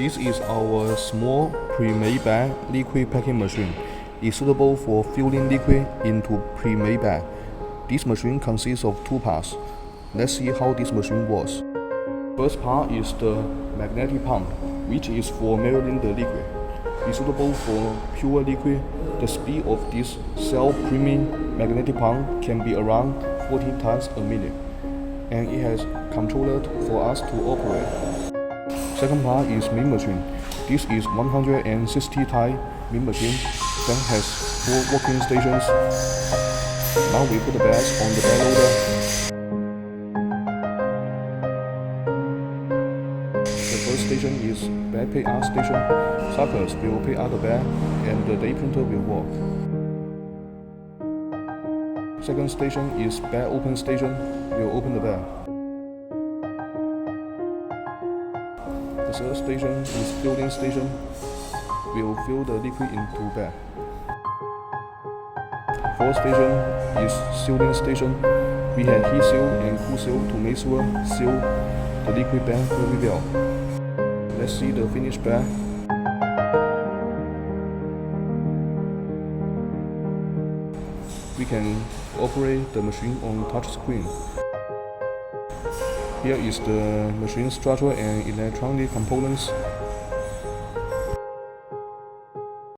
This is our small pre-made bag liquid packing machine. It's suitable for filling liquid into pre-made bag. This machine consists of two parts. Let's see how this machine works. First part is the magnetic pump, which is for measuring the liquid. It's suitable for pure liquid. The speed of this self-priming magnetic pump can be around 40 times a minute, and it has controller for us to operate. Second part is milling machine. This is 160 type milling machine that has 4 working stations. Now we put the bags on the bag loader. The first station is bag pay out station. Suckers will pay out the bag and the day printer will work. Second station is bag open station. Will open the bag. The third station is filling station. Will fill the liquid into bag. Fourth station is sealing station. We have heat seal and cool seal to make sure seal the liquid bag very well. Let's see the finished bag. We can operate the machine on touch screen. Here is the machine structure and electronic components.